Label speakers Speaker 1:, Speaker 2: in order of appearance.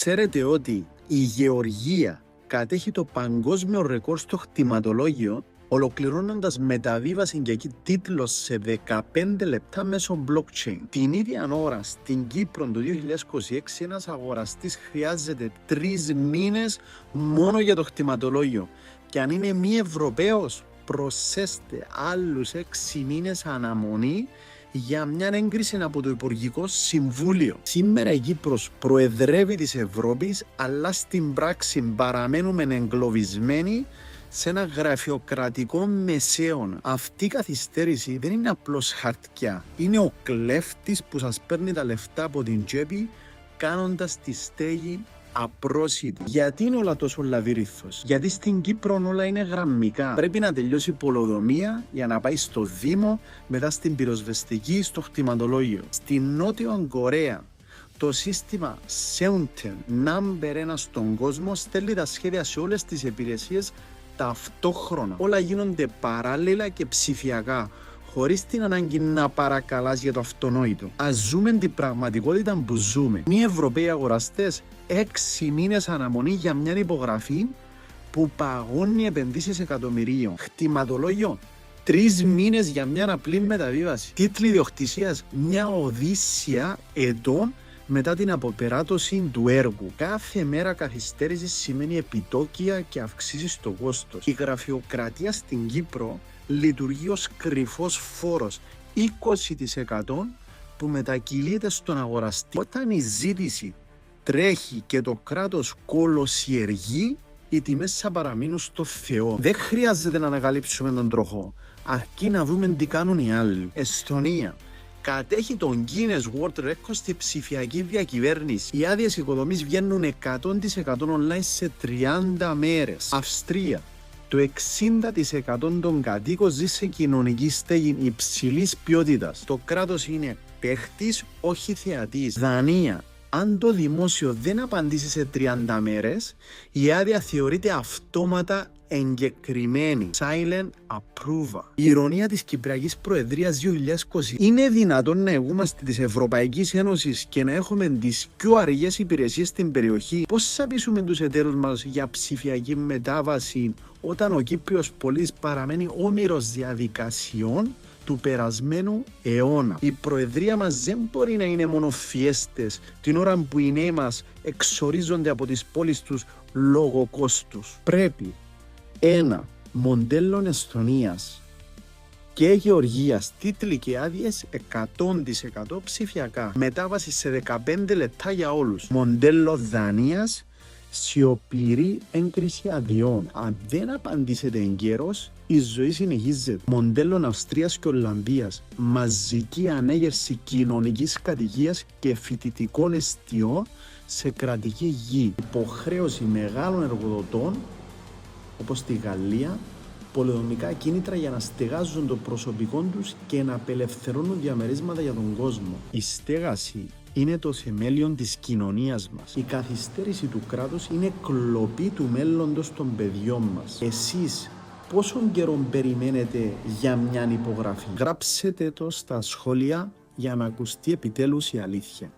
Speaker 1: Ξέρετε ότι η Γεωργία κατέχει το παγκόσμιο ρεκόρ στο χτιματολόγιο, ολοκληρώνοντας μεταβίβαση και εκεί τίτλο σε 15 λεπτά μέσω blockchain. Την ίδια ώρα στην Κύπρο το 2026 ένας αγοραστής χρειάζεται 3 μήνες μόνο για το χτιματολόγιο. Και αν είναι μη Ευρωπαίος, προσέστε άλλους 6 μήνες αναμονή για μια έγκριση από το Υπουργικό Συμβούλιο. Σήμερα η Κύπρος προεδρεύει της Ευρώπης, αλλά στην πράξη παραμένουμε εγκλωβισμένοι σε ένα γραφειοκρατικό μεσαίωνα. Αυτή η καθυστέρηση δεν είναι απλώς χαρτιά. Είναι ο κλέφτης που σας παίρνει τα λεφτά από την τσέπη, κάνοντας τη στέγη απρόσιτη. Γιατί είναι όλα τόσο λαβύριθος? Γιατί στην Κύπρο όλα είναι γραμμικά. Πρέπει να τελειώσει η πολεοδομία για να πάει στο Δήμο, μετά στην πυροσβεστική, στο χτιματολόγιο. Στην Νότιο Κορέα το σύστημα Seunten, number 1 στον κόσμο, στέλνει τα σχέδια σε όλες τις υπηρεσίες ταυτόχρονα. Όλα γίνονται παράλληλα και ψηφιακά, χωρίς την ανάγκη να παρακαλάς για το αυτονόητο. Ας ζούμε την πραγματικότητα που ζούμε. Μη Ευρωπαίοι αγοραστές, 6 μήνες αναμονή για μια υπογραφή που παγώνει επενδύσεις εκατομμυρίων. Χτιματολόγιο, 3 μήνες για μια απλή μεταβίβαση. Τίτλοι ιδιοκτησίας, μια οδύσσια ετών μετά την αποπεράτωση του έργου. Κάθε μέρα καθυστέρηση σημαίνει επιτόκια και αυξήσεις στο κόστος. Η γραφειοκρατία στην Κύπρο λειτουργεί ως κρυφός φόρος 20% που μετακυλείται στον αγοραστή. Όταν η ζήτηση τρέχει και το κράτος κολοσιεργεί, οι τιμές θα παραμείνουν στο Θεό. Δεν χρειάζεται να ανακαλύψουμε τον τροχό, αρκεί να δούμε τι κάνουν οι άλλοι. Εστονία κατέχει τον Guinness World Record στη ψηφιακή διακυβέρνηση. Οι άδειες οικοδομής βγαίνουν 100% online σε 30 μέρες. Αυστρία, το 60% των κατοίκων ζει σε κοινωνική στέγη υψηλής ποιότητας. Το κράτος είναι παίχτης, όχι θεατής. Δανία, αν το δημόσιο δεν απαντήσει σε 30 μέρες, η άδεια θεωρείται αυτόματα εγκεκριμένη. Silent approval. Η ηρωνία της Κυπριακής Προεδρίας 2020. Είναι δυνατόν να είμαστε της Ευρωπαϊκής Ένωσης και να έχουμε τις πιο αργές υπηρεσίες στην περιοχή? Πώς θα πείσουμε τους εταίρους μας για ψηφιακή μετάβαση όταν ο Κύπριος πολίτης παραμένει όμηρος διαδικασιών του περασμένου αιώνα? Η Προεδρία μας δεν μπορεί να είναι μόνο φιέστες την ώρα που οι νέοι μας εξορίζονται από τις πόλεις τους λόγω κόστους. Πρέπει ένα μοντέλο Εστονίας και Γεωργίας, τίτλοι και άδειες 100% ψηφιακά. Μετάβαση σε 15 λεπτά για όλους. Μοντέλο Δανίας, σιωπηρή έγκριση αδειών. Αν δεν απαντήσετε εγκαίρως, η ζωή συνεχίζεται. Μοντέλο Αυστρίας και Ολλανδίας, μαζική ανέγερση κοινωνικής κατοικίας και φοιτητικών εστιών σε κρατική γη. Υποχρέωση μεγάλων εργοδοτών, όπως στη Γαλλία, πολεοδομικά κίνητρα για να στεγάζουν το προσωπικό τους και να απελευθερώνουν διαμερίσματα για τον κόσμο. Η στέγαση είναι το θεμέλιο της κοινωνίας μας. Η καθυστέρηση του κράτους είναι κλοπή του μέλλοντος των παιδιών μας. Εσείς πόσον καιρό περιμένετε για μια υπογραφή? Γράψτε το στα σχόλια για να ακουστεί επιτέλους η αλήθεια.